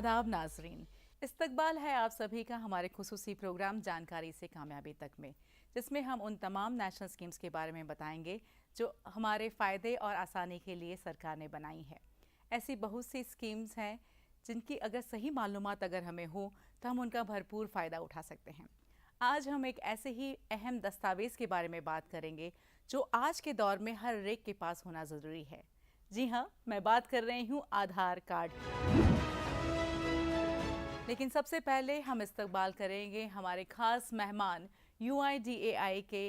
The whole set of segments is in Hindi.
आदाब नाजरीन, इस्तकबाल है आप सभी का हमारे खुसूसी प्रोग्राम जानकारी से कामयाबी तक में, जिसमें हम उन तमाम नेशनल स्कीम्स के बारे में बताएंगे जो हमारे फ़ायदे और आसानी के लिए सरकार ने बनाई है। ऐसी बहुत सी स्कीम्स हैं जिनकी अगर सही मालूमात अगर हमें हो तो हम उनका भरपूर फ़ायदा उठा सकते हैं। आज हम एक ऐसे ही अहम दस्तावेज़ के बारे में बात करेंगे जो आज के दौर में हर एक के पास होना ज़रूरी है। जी हाँ, मैं बात कर रही हूँ आधार कार्ड। लेकिन सबसे पहले हम इस्तकबाल करेंगे हमारे खास मेहमान UIDAI के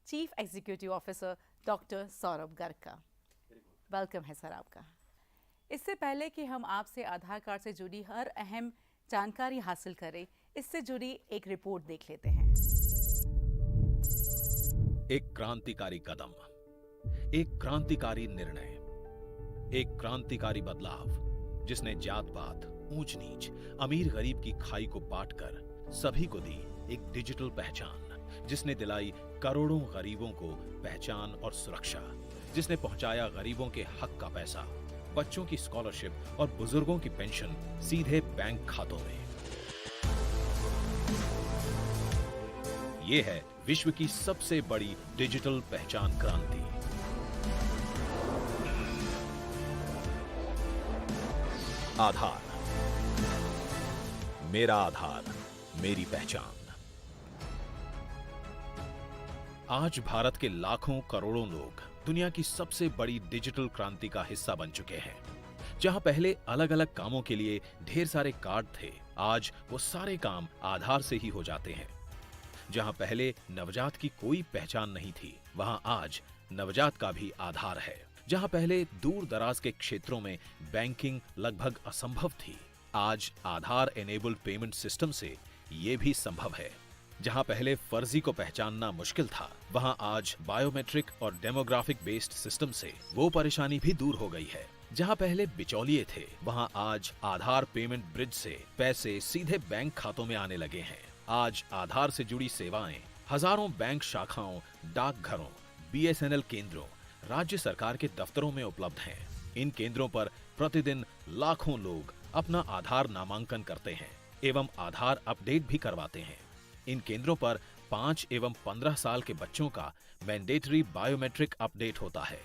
chief executive officer doctor Saurabh Garg का। वेलकम है सर आपका। इससे पहले कि हम आपसे आधार कार्ड से जुड़ी हर अहम जानकारी हासिल करें, इससे जुड़ी एक रिपोर्ट देख लेते हैं। एक क्रांतिकारी कदम, एक क्रांतिकारी निर्णय, एक क्रांतिकारी बदलाव जिसने जात पात, ऊंच नीच, अमीर गरीब की खाई को बांटकर सभी को दी एक डिजिटल पहचान, जिसने दिलाई करोड़ों गरीबों को पहचान और सुरक्षा, जिसने पहुंचाया गरीबों के हक का पैसा, बच्चों की स्कॉलरशिप और बुजुर्गों की पेंशन सीधे बैंक खातों में। ये है विश्व की सबसे बड़ी डिजिटल पहचान क्रांति। आधार, मेरा आधार, मेरी पहचान। आज भारत के लाखों करोड़ों लोग दुनिया की सबसे बड़ी डिजिटल क्रांति का हिस्सा बन चुके हैं। जहां पहले अलग अलग कामों के लिए ढेर सारे कार्ड थे, आज वो सारे काम आधार से ही हो जाते हैं। जहां पहले नवजात की कोई पहचान नहीं थी, वहां आज नवजात का भी आधार है। जहां पहले दूर दराज के क्षेत्रों में बैंकिंग लगभग असंभव थी, आज आधार एनेबल्ड पेमेंट सिस्टम से ये भी संभव है। जहां पहले फर्जी को पहचानना मुश्किल था, वहां आज बायोमेट्रिक और डेमोग्राफिक बेस्ड सिस्टम से वो परेशानी भी दूर हो गई है। जहां पहले बिचौलिए थे, वहां आज आधार पेमेंट ब्रिज से पैसे सीधे बैंक खातों में आने लगे हैं। आज आधार से जुड़ी सेवाएं हजारों बैंक शाखाओं, डाकघरों, BSNL केंद्रों, राज्य सरकार के दफ्तरों में उपलब्ध हैं। इन केंद्रों पर प्रतिदिन लाखों लोग अपना आधार नामांकन करते हैं एवं आधार अपडेट भी करवाते हैं। इन केंद्रों पर 5 एवं 15 साल के बच्चों का मैंडेटरी बायोमेट्रिक अपडेट होता है।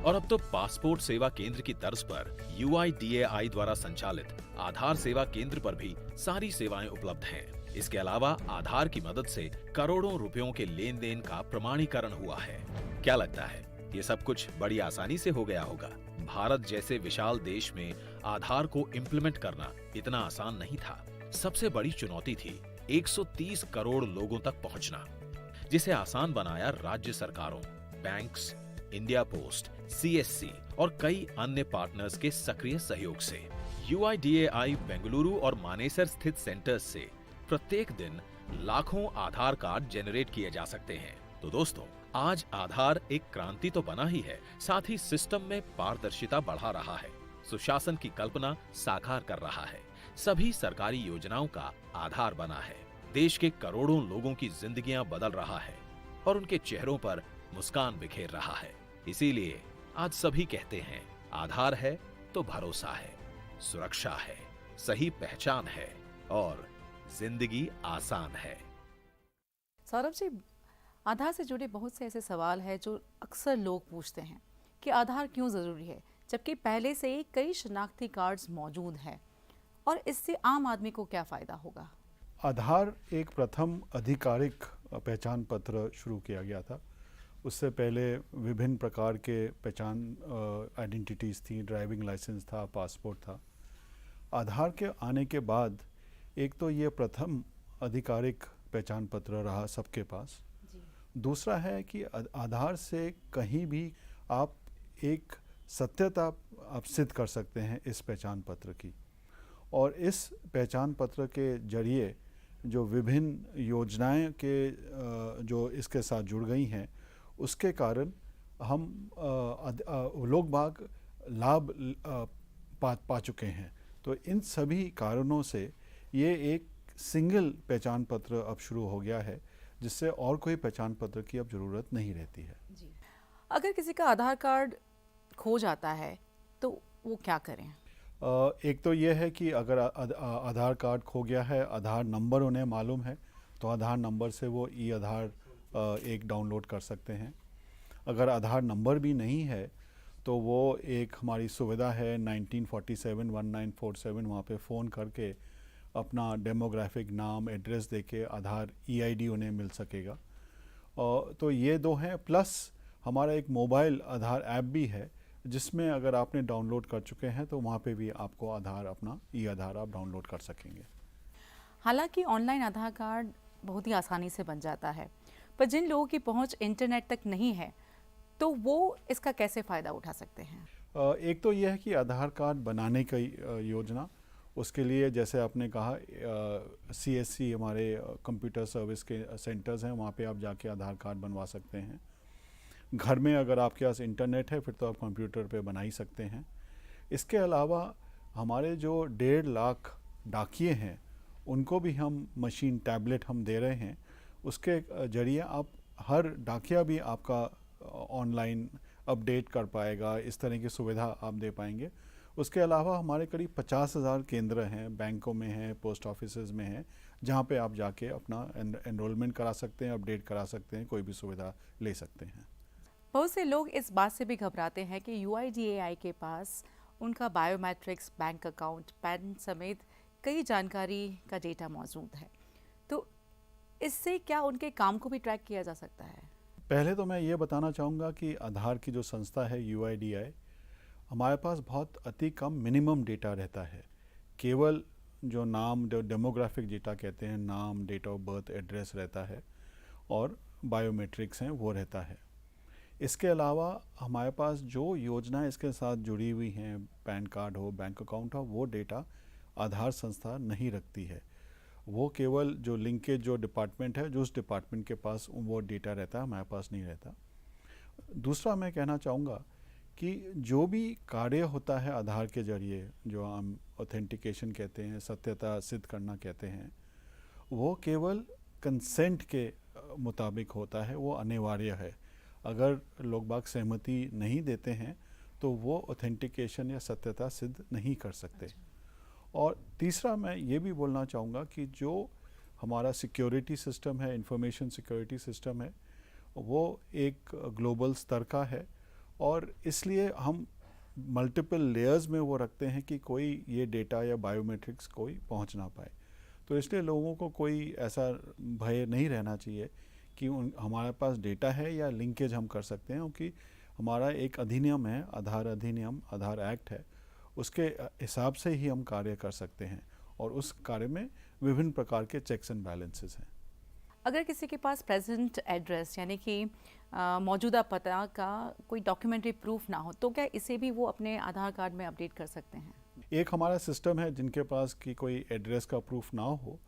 और अब तो पासपोर्ट सेवा केंद्र की तर्ज पर UIDAI द्वारा संचालित आधार सेवा केंद्र पर भी सारी सेवाएं उपलब्ध हैं। इसके अलावा आधार की मदद से करोड़ों रुपयों के लेन देन का प्रमाणीकरण हुआ है। क्या लगता है ये सब कुछ बड़ी आसानी से हो गया होगा? भारत जैसे विशाल देश में आधार को इम्प्लीमेंट करना इतना आसान नहीं था। सबसे बड़ी चुनौती थी 130 करोड़ लोगों तक पहुंचना, जिसे आसान बनाया राज्य सरकारों, बैंक्स, इंडिया पोस्ट, CSC और कई अन्य पार्टनर्स के सक्रिय सहयोग से। UIDAI बेंगलुरु और मानेसर स्थित सेंटर्स से प्रत्येक दिन लाखों आधार कार्ड जनरेट किए जा सकते हैं। तो दोस्तों, आज आधार एक क्रांति तो बना ही है, साथ ही सिस्टम में पारदर्शिता बढ़ा रहा है, सुशासन की कल्पना साकार कर रहा है, सभी सरकारी योजनाओं का आधार बना है, देश के करोड़ों लोगों की जिंदगियां बदल रहा है और उनके चेहरों पर मुस्कान बिखेर रहा है। इसीलिए आज सभी कहते हैं, आधार है तो भरोसा है, सुरक्षा है, सही पहचान है और जिंदगी आसान है। सौरभ जी, आधार से जुड़े बहुत से ऐसे सवाल हैं जो अक्सर लोग पूछते हैं कि आधार क्यों ज़रूरी है, जबकि पहले से ही कई शनाख्ती कार्ड्स मौजूद हैं, और इससे आम आदमी को क्या फ़ायदा होगा? आधार एक प्रथम आधिकारिक पहचान पत्र शुरू किया गया था। उससे पहले विभिन्न प्रकार के पहचान आइडेंटिटीज़ थी, ड्राइविंग लाइसेंस था, पासपोर्ट था। आधार के आने के बाद एक तो ये प्रथम आधिकारिक पहचान पत्र रहा सबके पास। दूसरा है कि आधार से कहीं भी आप एक सत्यता आप सिद्ध कर सकते हैं इस पहचान पत्र की, और इस पहचान पत्र के जरिए जो विभिन्न योजनाएं के जो इसके साथ जुड़ गई हैं, उसके कारण हम लोग बाग लाभ पा चुके हैं। तो इन सभी कारणों से ये एक सिंगल पहचान पत्र अब शुरू हो गया है, जिससे और कोई पहचान पत्र की अब ज़रूरत नहीं रहती है। जी, अगर किसी का आधार कार्ड खो जाता है तो वो क्या करें? एक तो ये है कि अगर आधार कार्ड खो गया है, आधार नंबर उन्हें मालूम है, तो आधार नंबर से वो ई आधार एक डाउनलोड कर सकते हैं। अगर आधार नंबर भी नहीं है तो वो एक हमारी सुविधा है 1947 वहाँ पे फ़ोन करके अपना डेमोग्राफिक नाम एड्रेस देके आधार ईआईडी उन्हें मिल सकेगा। तो ये दो हैं, प्लस हमारा एक मोबाइल आधार ऐप भी है जिसमें अगर आपने डाउनलोड कर चुके हैं तो वहाँ पे भी आपको आधार अपना ई आधार आप डाउनलोड कर सकेंगे। हालांकि ऑनलाइन आधार कार्ड बहुत ही आसानी से बन जाता है, पर जिन लोगों की पहुंच इंटरनेट तक नहीं है तो वो इसका कैसे फ़ायदा उठा सकते हैं? एक तो यह है कि आधार कार्ड बनाने की योजना, उसके लिए जैसे आपने कहा CSC हमारे कंप्यूटर सर्विस के सेंटर्स हैं, वहाँ पे आप जाके आधार कार्ड बनवा सकते हैं। घर में अगर आपके पास इंटरनेट है फिर तो आप कंप्यूटर पे बना ही सकते हैं। इसके अलावा हमारे जो 1.5 लाख डाकिये हैं उनको भी हम मशीन टैबलेट हम दे रहे हैं, उसके जरिए आप हर डाकिया भी आपका ऑनलाइन अपडेट कर पाएगा, इस तरह की सुविधा आप दे पाएंगे। उसके अलावा हमारे करीब 50,000 केंद्र हैं, बैंकों में हैं, पोस्ट ऑफिसेज में हैं, जहाँ पे आप जाके अपना एनरोलमेंट करा सकते हैं, अपडेट करा सकते हैं, कोई भी सुविधा ले सकते हैं। बहुत से लोग इस बात से भी घबराते हैं कि UIDAI के पास उनका बायोमेट्रिक्स, बैंक अकाउंट, पैन समेत कई जानकारी का डेटा मौजूद है, तो इससे क्या उनके काम को भी ट्रैक किया जा सकता है? पहले तो मैं ये बताना चाहूँगा कि आधार की जो संस्था है UIDAI, हमारे पास बहुत अति कम मिनिमम डेटा रहता है। केवल जो नाम, जो डेमोग्राफिक डेटा कहते हैं, नाम, डेट ऑफ बर्थ, एड्रेस रहता है और बायोमेट्रिक्स हैं वो रहता है। इसके अलावा हमारे पास जो योजनाएं इसके साथ जुड़ी हुई हैं, पैन कार्ड हो, बैंक अकाउंट हो, वो डेटा आधार संस्था नहीं रखती है। वो केवल जो लिंकेज जो डिपार्टमेंट है, जो उस डिपार्टमेंट के पास वो डेटा रहता है, हमारे पास नहीं रहता। दूसरा मैं कहना चाहूँगा कि जो भी कार्य होता है आधार के जरिए, जो हम ऑथेंटिकेशन कहते हैं, सत्यता सिद्ध करना कहते हैं, वो केवल कंसेंट के मुताबिक होता है, वो अनिवार्य है। अगर लोग बाग सहमति नहीं देते हैं तो वो ऑथेंटिकेशन या सत्यता सिद्ध नहीं कर सकते। और तीसरा मैं ये भी बोलना चाहूँगा कि जो हमारा सिक्योरिटी सिस्टम है, इंफॉर्मेशन सिक्योरिटी सिस्टम है, वो एक ग्लोबल स्तर का है और इसलिए हम मल्टीपल लेयर्स में वो रखते हैं कि कोई ये डेटा या बायोमेट्रिक्स कोई पहुंच ना पाए। तो इसलिए लोगों को कोई ऐसा भय नहीं रहना चाहिए कि हमारे पास डेटा है या लिंकेज हम कर सकते हैं, क्योंकि हमारा एक अधिनियम है, आधार अधिनियम, आधार एक्ट है, उसके हिसाब से ही हम कार्य कर सकते हैं और उस कार्य में विभिन्न प्रकार के चेक्स एंड बैलेंसेस हैं। अगर किसी के पास प्रेजेंट एड्रेस यानी कि मौजूदा पता का कोई डॉक्यूमेंट्री प्रूफ ना हो, तो क्या इसे भी वो अपने आधार कार्ड में अपडेट कर सकते हैं? एक हमारा सिस्टम है, जिनके पास की कोई एड्रेस का प्रूफ ना हो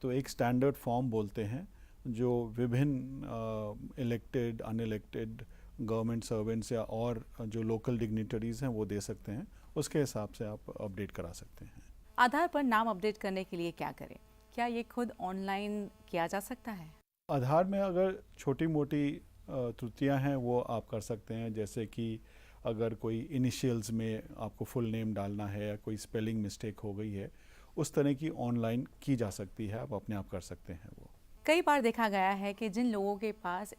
तो एक स्टैंडर्ड फॉर्म बोलते हैं जो विभिन्न इलेक्टेड, अनइलेक्टेड गवर्नमेंट सर्वेंट्स या और जो लोकल डिग्निटरीज हैं वो दे सकते हैं, उसके हिसाब से आप अपडेट करा सकते हैं। आधार पर नाम अपडेट करने के लिए क्या करें? क्या ये खुद ऑनलाइन किया जा सकता है? आधार में अगर छोटी मोटी त्रुटियां हैं वो आप कर सकते हैं, जैसे कि अगर कोई इनिशियल्स में आपको फुल नेम डालना है या कोई स्पेलिंग मिस्टेक हो गई है, उस तरह की ऑनलाइन की जा सकती है, आप अपने आप कर सकते हैं वो। कई बार देखा गया है कि जिन लोगों के पास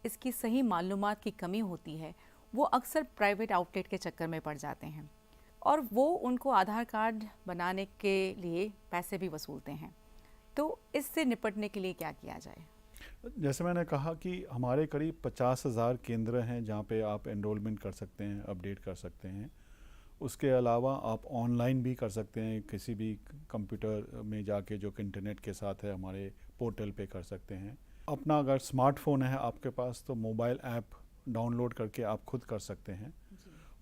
इसकी सही मालूमात की कमी होती है वो अक्सर प्राइवेट आउटलेट के चक्कर में पड़ जाते हैं और वो उनको आधार कार्ड बनाने के लिए पैसे भी वसूलते हैं, तो इससे निपटने के लिए क्या किया जाए? जैसे मैंने कहा कि हमारे करीब 50,000 केंद्र हैं जहाँ पे आप एनरोलमेंट कर सकते हैं, अपडेट कर सकते हैं। उसके अलावा आप ऑनलाइन भी कर सकते हैं, किसी भी कंप्यूटर में जाके जो कि इंटरनेट के साथ है हमारे पोर्टल पे कर सकते हैं। अपना अगर स्मार्टफोन है आपके पास तो मोबाइल ऐप डाउनलोड करके आप खुद कर सकते हैं।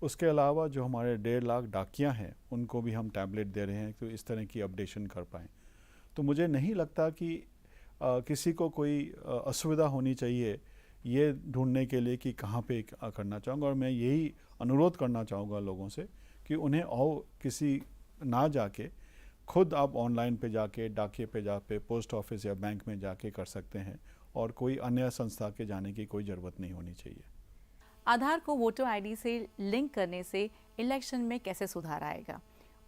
उसके अलावा जो हमारे 1.5 लाख डाकियाँ हैं उनको भी हम टैबलेट दे रहे हैं तो इस तरह की अपडेशन कर पाएँ। तो मुझे नहीं लगता कि किसी को कोई असुविधा होनी चाहिए ये ढूंढने के लिए कि कहाँ पे करना चाहूँगा, और मैं यही अनुरोध करना चाहूँगा लोगों से कि उन्हें और किसी ना जाके खुद आप ऑनलाइन पे जाके, डाकिए पे जाके, पोस्ट ऑफिस या बैंक में जाके कर सकते हैं और कोई अन्य संस्था के जाने की कोई ज़रूरत नहीं होनी चाहिए। आधार को वोटर आईडी से लिंक करने से इलेक्शन में कैसे सुधार आएगा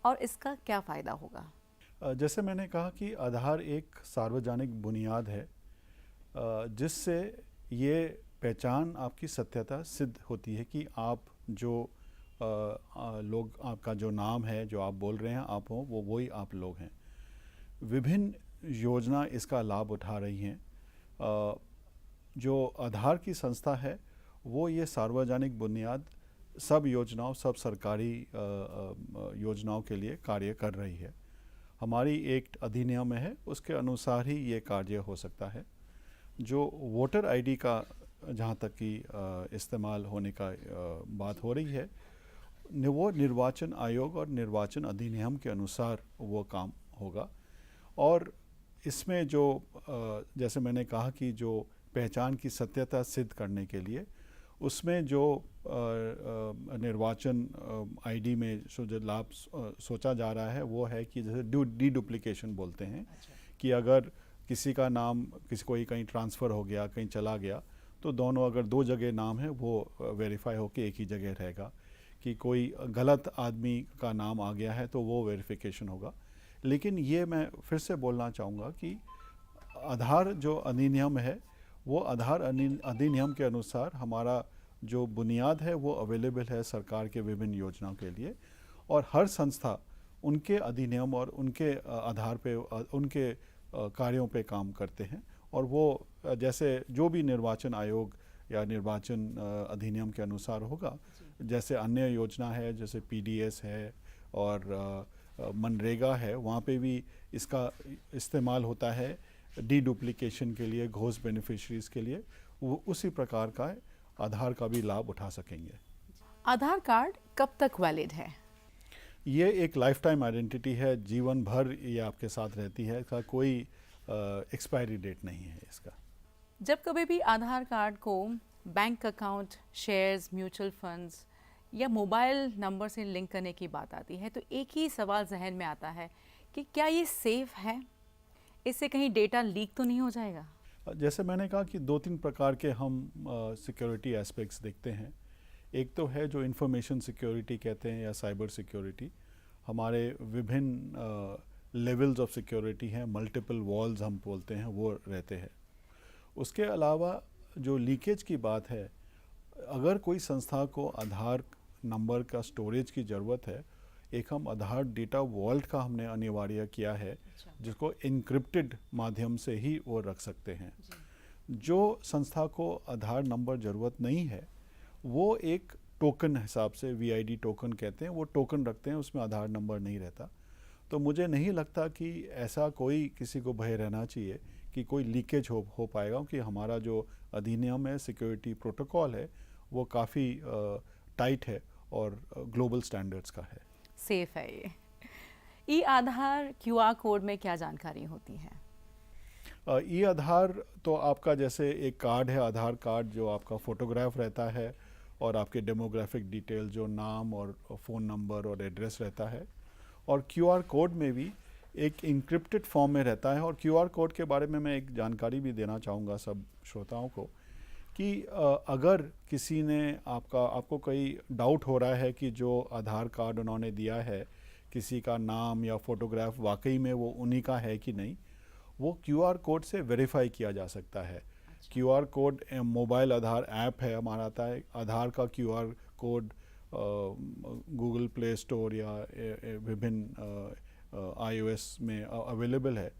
और इसका क्या फ़ायदा होगा? जैसे मैंने कहा कि आधार एक सार्वजनिक बुनियाद है जिससे ये पहचान आपकी सत्यता सिद्ध होती है कि आप जो लोग, आपका जो नाम है, जो आप बोल रहे हैं आप हो, वो वही आप लोग हैं। विभिन्न योजना इसका लाभ उठा रही हैं। जो आधार की संस्था है वो ये सार्वजनिक बुनियाद सब योजनाओं, सब सरकारी योजनाओं के लिए कार्य कर रही है। हमारी एक अधिनियम है, उसके अनुसार ही ये कार्य हो सकता है। जो वोटर आईडी का जहाँ तक कि इस्तेमाल होने का बात हो रही है, वो निर्वाचन आयोग और निर्वाचन अधिनियम के अनुसार वो काम होगा। और इसमें जो जैसे मैंने कहा कि जो पहचान की सत्यता सिद्ध करने के लिए उसमें जो निर्वाचन आईडी में जो लाभ सोचा जा रहा है वो है कि जैसे डुप्लीकेशन बोलते हैं। कि अगर किसी का नाम कोई कहीं ट्रांसफ़र हो गया, कहीं चला गया, तो दोनों अगर दो जगह नाम है वो वेरीफाई होके एक ही जगह रहेगा। कि कोई गलत आदमी का नाम आ गया है तो वो वेरिफिकेशन होगा। लेकिन ये मैं फिर से बोलना चाहूँगा कि आधार जो अधिनियम है वो आधार अधिनियम के अनुसार हमारा जो बुनियाद है वो अवेलेबल है सरकार के विभिन्न योजनाओं के लिए। और हर संस्था उनके अधिनियम और उनके आधार पे उनके कार्यों पे काम करते हैं। और वो जैसे जो भी निर्वाचन आयोग या निर्वाचन अधिनियम के अनुसार होगा, जैसे अन्य योजना है जैसे पीडीएस है और मनरेगा है, वहाँ पे भी इसका इस्तेमाल होता है डुप्लीकेशन के लिए, घोष बेनिफिशरीज के लिए। वो उसी प्रकार का आधार का भी लाभ उठा सकेंगे। आधार कार्ड कब तक वैलिड है? ये एक लाइफ टाइम आइडेंटिटी है, जीवन भर ये आपके साथ रहती है। इसका कोई एक्सपायरी डेट नहीं है इसका। जब कभी भी आधार कार्ड को bank account, shares, mutual funds या मोबाइल नंबर से लिंक करने की बात आती है तो एक ही सवाल जहन में आता है कि क्या ये सेफ है? इससे कहीं डेटा लीक तो नहीं हो जाएगा? जैसे मैंने कहा कि दो तीन प्रकार के हम सिक्योरिटी एस्पेक्ट्स देखते हैं। एक तो है जो इंफॉर्मेशन सिक्योरिटी कहते हैं या साइबर सिक्योरिटी। हमारे विभिन्न लेवल्स ऑफ सिक्योरिटी हैं, मल्टीपल वॉल्स हम बोलते हैं, वो रहते हैं। उसके अलावा जो लीकेज की बात है, अगर कोई संस्था को आधार नंबर का स्टोरेज की ज़रूरत है, एक हम आधार डेटा वॉल्ट का हमने अनिवार्य किया है जिसको इनक्रिप्टेड माध्यम से ही वो रख सकते हैं। जो संस्था को आधार नंबर ज़रूरत नहीं है वो एक टोकन हिसाब से, वीआईडी टोकन कहते हैं, वो टोकन रखते हैं, उसमें आधार नंबर नहीं रहता। तो मुझे नहीं लगता कि ऐसा कोई किसी को भय रहना चाहिए कि कोई लीकेज हो पाएगा, कि हमारा जो अधिनियम है, सिक्योरिटी प्रोटोकॉल है, वो काफ़ी टाइट है और ग्लोबल स्टैंडर्ड्स का है। सेफ है ये। ई आधार क्यूआर कोड में क्या जानकारी होती है? ई आधार तो आपका जैसे एक कार्ड है, आधार कार्ड, जो आपका फ़ोटोग्राफ रहता है और आपके डेमोग्राफिक डिटेल, जो नाम और फ़ोन नंबर और एड्रेस रहता है। और क्यूआर कोड में भी एक इंक्रिप्टेड फॉर्म में रहता है। और क्यूआर कोड के बारे में मैं एक जानकारी भी देना चाहूँगा सब श्रोताओं को कि अगर किसी ने आपको कोई डाउट हो रहा है कि जो आधार कार्ड उन्होंने दिया है, किसी का नाम या फ़ोटोग्राफ वाकई में वो उन्हीं का है कि नहीं, वो क्यूआर कोड से वेरीफाई किया जा सकता है। क्यूआर कोड मोबाइल आधार ऐप है हमारा, आता है आधार का QR code Google play store या विभिन्न iOS में अवेलेबल है।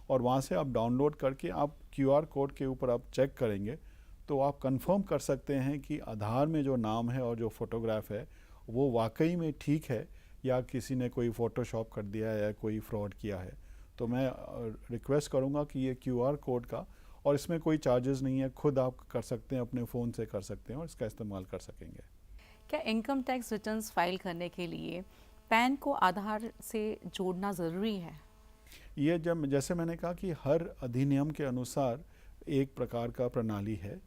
और वहाँ से आप डाउनलोड करके आप क्यूआर कोड के ऊपर आप चेक करेंगे तो आप कंफर्म कर सकते हैं कि आधार में जो नाम है और जो फ़ोटोग्राफ है वो वाकई में ठीक है या किसी ने कोई फ़ोटोशॉप कर दिया है या कोई फ्रॉड किया है। तो मैं रिक्वेस्ट करूँगा कि ये क्यूआर कोड का, और इसमें कोई चार्जेस नहीं है, खुद आप कर सकते हैं, अपने फ़ोन से कर सकते हैं और इसका इस्तेमाल कर सकेंगे। क्या इनकम टैक्स रिटर्न्स फाइल करने के लिए पैन को आधार से जोड़ना ज़रूरी है? ये जैसे मैंने कहा कि हर अधिनियम के अनुसार एक प्रकार का प्रणाली है।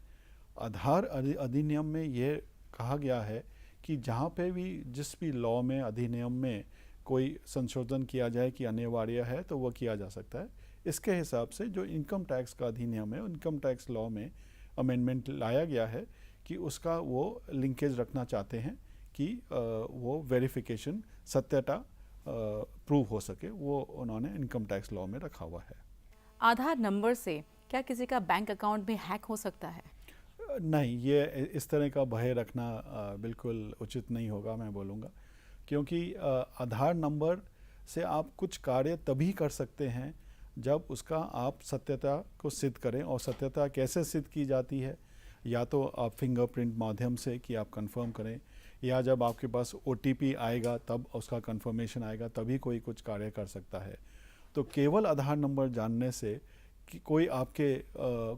आधार अधिनियम में ये कहा गया है कि जहाँ पे भी जिस भी लॉ में, अधिनियम में कोई संशोधन किया जाए कि अनिवार्य है तो वो किया जा सकता है। इसके हिसाब से जो इनकम टैक्स का अधिनियम है, इनकम टैक्स लॉ में अमेंडमेंट लाया गया है कि उसका वो लिंकेज रखना चाहते हैं कि वो वेरिफिकेशन, सत्यता प्रूव हो सके, वो उन्होंने इनकम टैक्स लॉ में रखा हुआ है। आधार नंबर से क्या किसी का बैंक अकाउंट भी हैक हो सकता है? नहीं, ये इस तरह का भय रखना बिल्कुल उचित नहीं होगा, मैं बोलूँगा, क्योंकि आधार नंबर से आप कुछ कार्य तभी कर सकते हैं जब उसका आप सत्यता को सिद्ध करें। और सत्यता कैसे सिद्ध की जाती है? या तो आप फिंगरप्रिंट माध्यम से कि आप कंफर्म करें, या जब आपके पास OTP आएगा तब उसका कंफर्मेशन आएगा, तभी कोई कुछ कार्य कर सकता है। तो केवल आधार नंबर जानने से कि कोई आपके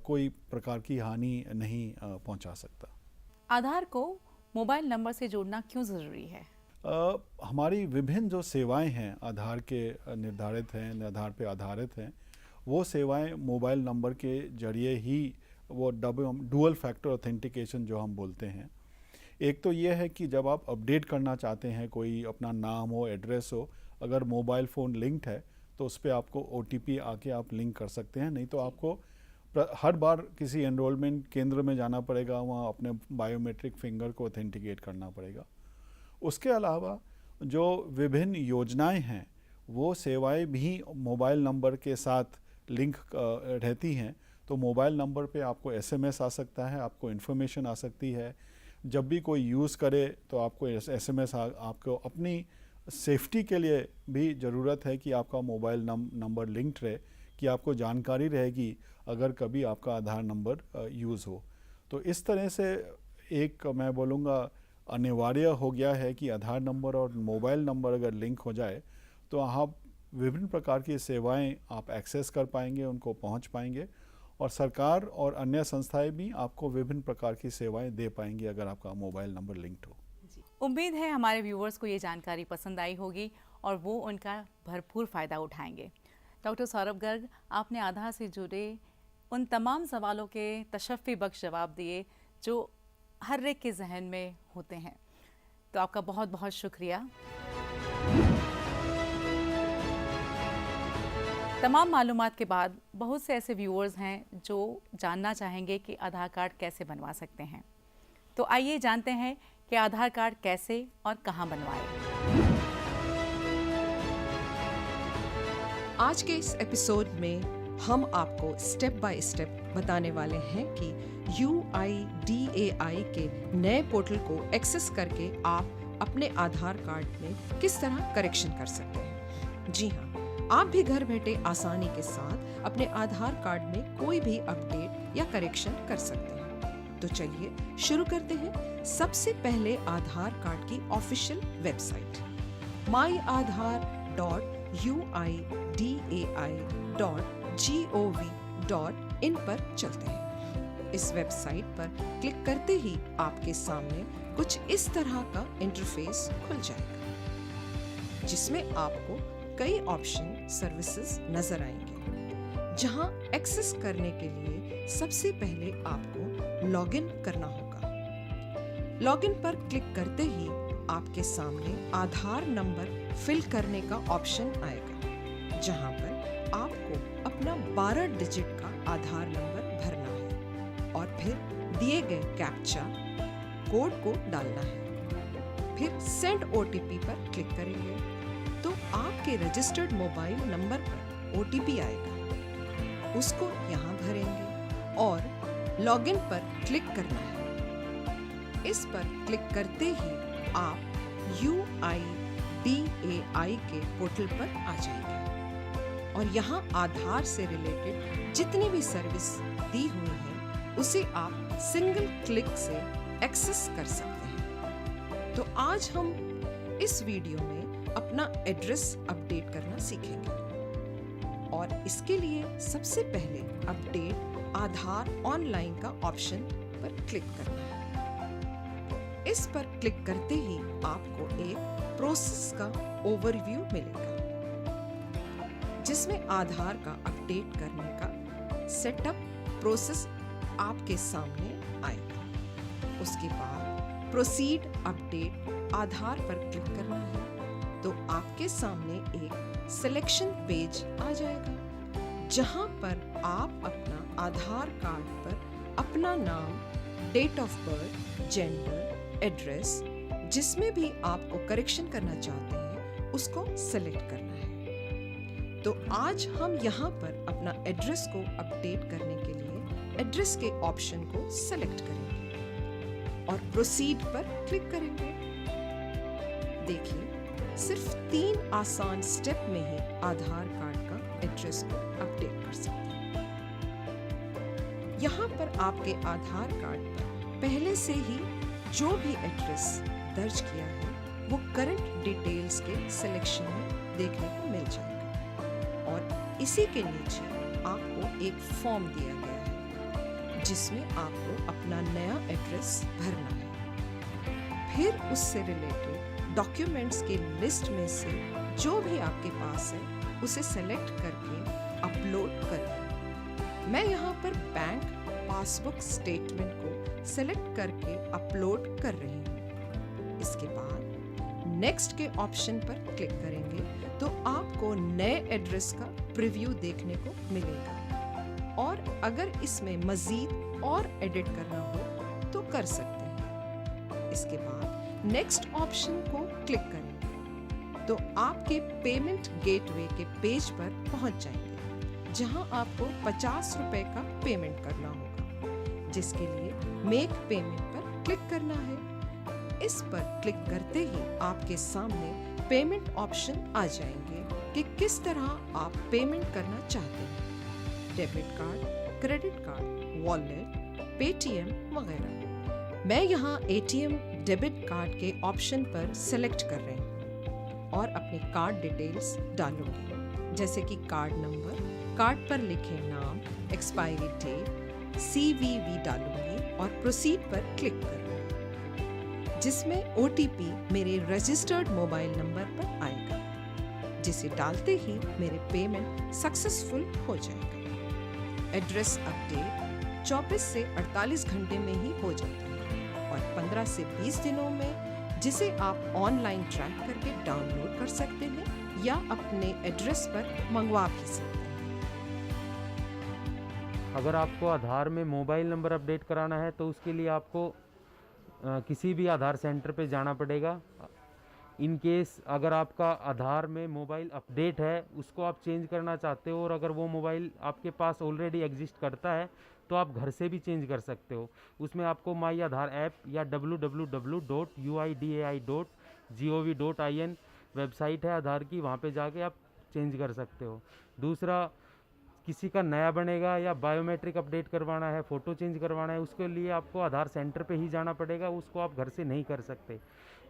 कोई प्रकार की हानि नहीं पहुंचा सकता। आधार को मोबाइल नंबर से जोड़ना क्यों ज़रूरी है? हमारी विभिन्न जो सेवाएं हैं आधार के निर्धारित हैं, आधार पे आधारित हैं, वो सेवाएं मोबाइल नंबर के जरिए ही, वो डुअल फैक्टर ऑथेंटिकेशन जो हम बोलते हैं। एक तो ये है कि जब आप अपडेट करना चाहते हैं, कोई अपना नाम हो, एड्रेस हो, अगर मोबाइल फ़ोन लिंक्ड है तो उस पर आपको OTP आके आप लिंक कर सकते हैं। नहीं तो आपको हर बार किसी एनरोलमेंट केंद्र में जाना पड़ेगा, वहाँ अपने बायोमेट्रिक फिंगर को ऑथेंटिकेट करना पड़ेगा। उसके अलावा जो विभिन्न योजनाएं हैं, वो सेवाएं भी मोबाइल नंबर के साथ लिंक रहती हैं। तो मोबाइल नंबर पे आपको SMS आ सकता है, आपको इन्फॉर्मेशन आ सकती है। जब भी कोई यूज़ करे तो आपको SMS आपको अपनी सेफ्टी के लिए भी ज़रूरत है कि आपका मोबाइल नंबर लिंक्ड रहे, कि आपको जानकारी रहेगी अगर कभी आपका आधार नंबर यूज़ हो। तो इस तरह से एक, मैं बोलूँगा, अनिवार्य हो गया है कि आधार नंबर और मोबाइल नंबर अगर लिंक हो जाए तो आप विभिन्न प्रकार की सेवाएं आप एक्सेस कर पाएंगे, उनको पहुंच पाएंगे, और सरकार और अन्य संस्थाएं भी आपको विभिन्न प्रकार की सेवाएं दे पाएंगी अगर आपका मोबाइल नंबर लिंक्ड हो। उम्मीद है हमारे व्यूवर्स को ये जानकारी पसंद आई होगी और वो उनका भरपूर फ़ायदा उठाएंगे। डॉक्टर सौरभ गर्ग, आपने आधार से जुड़े उन तमाम सवालों के तशफ़ी बख्श जवाब दिए जो हर एक के जहन में होते हैं, तो आपका बहुत बहुत शुक्रिया। तमाम मालूमात के बाद बहुत से ऐसे व्यूअर्स हैं जो जानना चाहेंगे कि आधार कार्ड कैसे बनवा सकते हैं। तो आइए जानते हैं कि आधार कार्ड कैसे और कहां बनवाएं। आज के इस एपिसोड में हम आपको स्टेप बाय स्टेप बताने वाले हैं कि UIDAI के नए पोर्टल को एक्सेस करके आप अपने आधार कार्ड में किस तरह करेक्शन कर सकते हैं। जी हाँ, आप भी घर बैठे आसानी के साथ अपने आधार कार्ड में कोई भी अपडेट या करेक्शन कर सकते हैं। तो चलिए शुरू करते हैं। सबसे पहले आधार कार्ड की ऑफिशियल वेबसाइट myAadhar.uidai.gov.in पर चलते हैं। इस वेबसाइट पर क्लिक करते ही आपके सामने कुछ इस तरह का इंटरफेस खुल जाएगा, जिसमें आपको कई ऑप्शन सर्विसेज नजर आएंगे। जहां एक्सेस करने के लिए सबसे पहले आपको लॉगिन करना होगा। लॉगिन पर क्लिक करते ही आपके सामने आधार नंबर फिल करने का ऑप्शन आएगा, जहां पर आपको अपना 12 डिजिट का आधार नंबर भरना है और फिर दिए गए कैप्चा कोड को डालना है। फिर सेंड OTP पर क्लिक करेंगे तो आपके रजिस्टर्ड मोबाइल नंबर पर OTP आएगा, उसको यहाँ भरेंगे और लॉगिन पर क्लिक करना है। इस पर क्लिक करते ही आप UIDAI के पोर्टल पर आ जाएंगे और यहाँ आधार से रिलेटेड जितनी भी सर्विस दी हुई है उसे आप सिंगल क्लिक से एक्सेस कर सकते हैं। तो आज हम इस वीडियो में अपना एड्रेस अपडेट करना सीखेंगे और इसके लिए सबसे पहले अपडेट आधार ऑनलाइन का ऑप्शन पर क्लिक करना है। इस पर क्लिक करते ही आपको एक प्रोसेस का ओवरव्यू मिलेगा, जिसमें आधार का अपडेट करने का सेटअप प्रोसेस आपके सामने आएगा। उसके बाद प्रोसीड अपडेट आधार पर क्लिक करना है तो आपके सामने एक सिलेक्शन पेज आ जाएगा, जहां पर आप अपना आधार कार्ड पर अपना नाम, date of birth, gender, address, जिसमें भी आपको करेक्शन करना चाहते हैं उसको सेलेक्ट करना है। तो आज हम यहाँ पर अपना एड्रेस को अपडेट करने के लिए एड्रेस के ऑप्शन को सेलेक्ट करेंगे और प्रोसीड पर क्लिक करेंगे। देखिए, सिर्फ 3 आसान स्टेप में ही आधार कार्ड का एड्रेस को अपडेट कर सकते हैं। यहाँ पर आपके आधार कार्ड पर पहले से ही जो भी एड्रेस दर्ज किया है वो करंट डिटेल्स के सिलेक्शन में देखने को मिल जाएगा और इसी के नीचे आपको एक फॉर्म दिया गया है जिसमें आपको अपना नया एड्रेस भरना है। फिर उससे रिलेटेड डॉक्यूमेंट्स के लिस्ट में से जो भी आपके पास है उसे सेलेक्ट करके अपलोड करें। मैं यहाँ पर बैंक पासबुक स्टेटमेंट को सेलेक्ट करके अपलोड कर रही हूँ। इसके बाद नेक्स्ट के ऑप्शन पर क्लिक करेंगे तो आपको नए एड्रेस का प्रीव्यू देखने को मिलेगा और अगर इसमें मजीद और एडिट करना हो तो कर सकते हैं। इसके बाद नेक्स्ट ऑप्शन को क्लिक करेंगे तो आपके पेमेंट गेटवे के पेज पर पहुंच जाएंगे जहां आपको 50 रुपए का पेमेंट करना होगा, जिसके लिए मेक पेमेंट पर क्लिक करना है। इस पर क्लिक करते ही आपके सामने पेमेंट ऑप्शन आ जाएंगे कि किस तरह आप पेमेंट करना चाहते हैं, debit card, credit card, wallet, Paytm वगैरह। मैं यहाँ एटीएम डेबिट कार्ड के ऑप्शन पर सेलेक्ट कर रही हूँ और अपनी कार्ड डिटेल्स डालूंगी, जैसे कि कार्ड नंबर, कार्ड पर लिखे नाम, एक्सपायरी डेट, CVV डालूंगी और प्रोसीड पर क्लिक करूंगी, जिसमें OTP मेरे रजिस्टर्ड मोबाइल नंबर पर आएगा, जिसे डालते ही मेरे पेमेंट सक्सेसफुल हो जाएगा। एड्रेस अपडेट 24 से 48 घंटे में ही हो जाता है और 15 से 20 दिनों में, जिसे आप ऑनलाइन ट्रैक करके डाउनलोड कर सकते हैं या अपने एड्रेस पर मंगवा भी सकते हैं। अगर आपको आधार में मोबाइल नंबर अपडेट कराना है तो उसके लिए आपको किसी भी आधार सेंटर पे जाना पड़ेगा। इन केस अगर आपका आधार में मोबाइल अपडेट है, उसको आप चेंज करना चाहते हो और अगर वो मोबाइल आपके पास ऑलरेडी एग्जिस्ट करता है तो आप घर से भी चेंज कर सकते हो। उसमें आपको माई आधार ऐप या www.uidai.gov.in वेबसाइट है आधार की, वहाँ पे जाके आप चेंज कर सकते हो। दूसरा, किसी का नया बनेगा या बायोमेट्रिक अपडेट करवाना है, फ़ोटो चेंज करवाना है, उसके लिए आपको आधार सेंटर पे ही जाना पड़ेगा, उसको आप घर से नहीं कर सकते।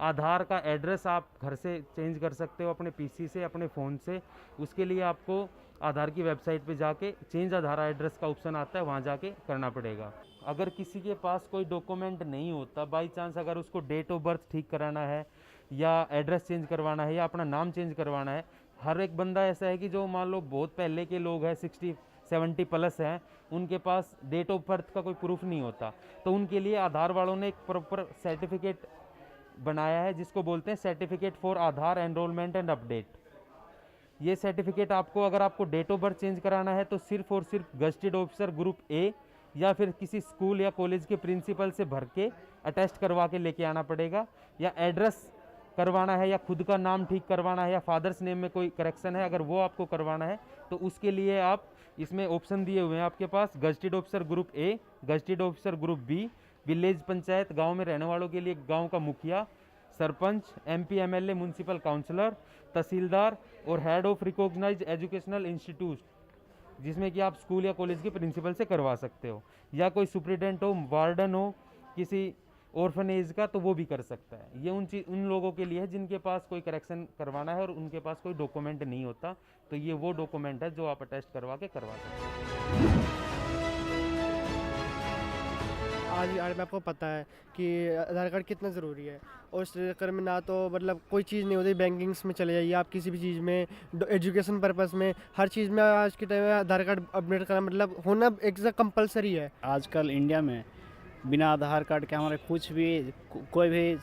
आधार का एड्रेस आप घर से चेंज कर सकते हो अपने PC से, अपने फ़ोन से। उसके लिए आपको आधार की वेबसाइट पे जाके चेंज आधार एड्रेस का ऑप्शन आता है, वहाँ जाके करना पड़ेगा। अगर किसी के पास कोई डॉक्यूमेंट नहीं होता, बाई चांस अगर उसको डेट ऑफ बर्थ ठीक कराना है या एड्रेस चेंज करवाना है या अपना नाम चेंज करवाना है, हर एक बंदा ऐसा है कि जो मान लो बहुत पहले के लोग हैं, 60-70 प्लस हैं, उनके पास डेट ऑफ बर्थ का कोई प्रूफ नहीं होता, तो उनके लिए आधार वालों ने एक प्रॉपर सर्टिफिकेट बनाया है जिसको बोलते हैं certificate for Aadhaar enrolment and update. ये सर्टिफिकेट आपको, अगर आपको डेट ऑफ बर्थ चेंज कराना है तो सिर्फ और सिर्फ गजटेड ऑफिसर ग्रुप A या फिर किसी स्कूल या कॉलेज के प्रिंसिपल से भर के अटेस्ट करवा के लेके आना पड़ेगा, या एड्रेस करवाना है या खुद का नाम ठीक करवाना है या फादर्स नेम में कोई करेक्शन है, अगर वो आपको करवाना है तो उसके लिए आप इसमें ऑप्शन दिए हुए हैं आपके पास, gazetted officer group A, gazetted officer group B, village panchayat, गांव में रहने वालों के लिए गांव का मुखिया, sarpanch, MP MLA, municipal councillor, tehsildar और head of recognised educational institute, जिसमें कि आप स्कूल या कॉलेज के प्रिंसिपल से करवा सकते हो, या कोई सुप्रिटेंडेंट हो, वार्डन हो किसी ऑर्फनेज का, तो वो भी कर सकता है। ये उन लोगों के लिए है जिनके पास कोई करेक्शन करवाना है और उनके पास कोई डॉक्यूमेंट नहीं होता, तो ये वो डॉक्यूमेंट है जो आप अटेस्ट करवा के करवा सकते हैं। आज में आपको पता है कि आधार कार्ड कितना ज़रूरी है, और इस चक्कर में ना तो मतलब कोई चीज़ नहीं होती, बैंकिंग्स में चले जाइए आप, किसी भी चीज़ में, एजुकेशन पर्पस में, हर चीज़ में आज के टाइम में आधार कार्ड अपडेट करना मतलब होना एक कंपलसरी है। आजकल इंडिया में बिना आधार कार्ड के हमारे कुछ भी कोई भी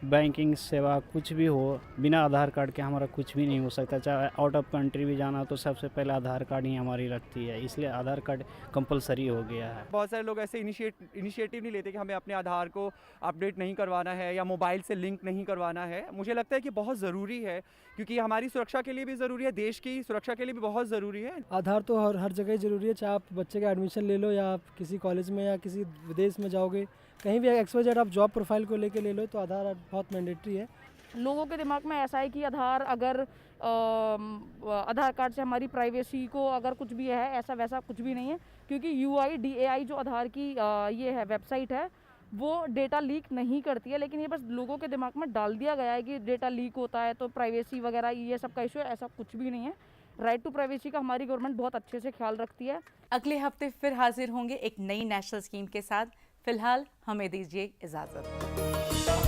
बैंकिंग सेवा कुछ भी हो, बिना आधार कार्ड के हमारा कुछ भी नहीं हो सकता। चाहे आउट ऑफ कंट्री भी जाना तो सबसे पहले आधार कार्ड ही हमारी लगती है, इसलिए आधार कार्ड कंपलसरी हो गया है। बहुत सारे लोग ऐसे इनिशिएटिव नहीं लेते कि हमें अपने आधार को अपडेट नहीं करवाना है या मोबाइल से लिंक नहीं करवाना है। मुझे लगता है कि बहुत ज़रूरी है, क्योंकि हमारी सुरक्षा के लिए भी ज़रूरी है, देश की सुरक्षा के लिए भी बहुत ज़रूरी है। आधार तो हर जगह ज़रूरी है, चाहे आप बच्चे का एडमिशन ले लो या आप किसी कॉलेज में या किसी विदेश में जाओगे, कहीं भी XYZ आप जॉब प्रोफाइल को लेके ले लो तो आधार बहुत मैंडेटरी है। लोगों के दिमाग में ऐसा है कि आधार अगर आधार कार्ड से हमारी प्राइवेसी को अगर कुछ भी है, ऐसा वैसा कुछ भी नहीं है, क्योंकि UIDAI जो आधार की ये है वेबसाइट है, वो डेटा लीक नहीं करती है, लेकिन ये बस लोगों के दिमाग में डाल दिया गया है कि डेटा लीक होता है तो प्राइवेसी वगैरह ये सब का इशू है। ऐसा कुछ भी नहीं है। राइट टू प्राइवेसी का हमारी गवर्नमेंट बहुत अच्छे से ख्याल रखती है। अगले हफ्ते फिर हाजिर होंगे एक नई नेशनल स्कीम के साथ। फिलहाल हमें दीजिए इजाज़त।